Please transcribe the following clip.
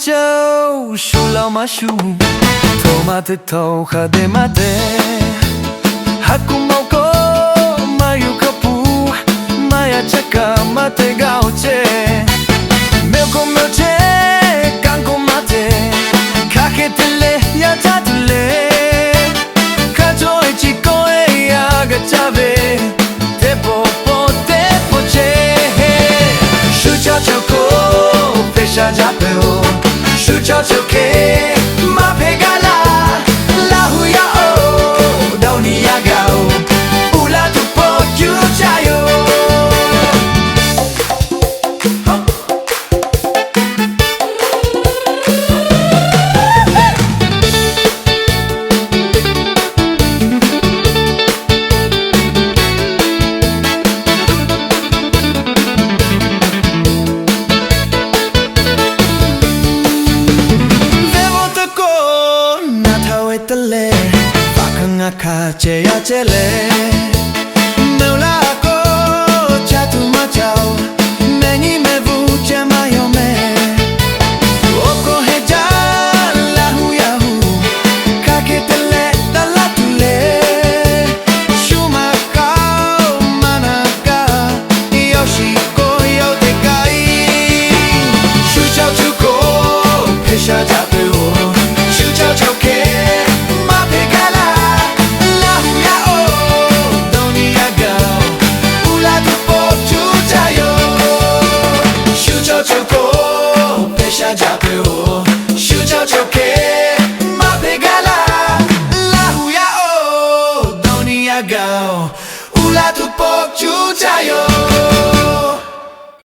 就数老马数，头马的头和的马的，哈古毛狗马有个布，马呀这个马的高阶，没有狗没有车，刚狗马的，卡黑的嘞呀扎的嘞，卡着一起狗哎呀个扎呗，得波波得波切，数脚脚狗，飞下扎呗哦。Sucha choke, ma pegala, la huya oh, dauni agao, ula tu po chuchayo. Che ya che le me la ko cha tu ma chao me ni me vu che ma yo me o ko he ja la hu ya hu ka ke te le da la tu le shu ma ka mana ka yoshi ko yo te kai shu chao chu ko ke sha ja pe o shu chao chao ke Shucha choke, ma pegala, la huya oh, doni agao, ula tu po chuchayo.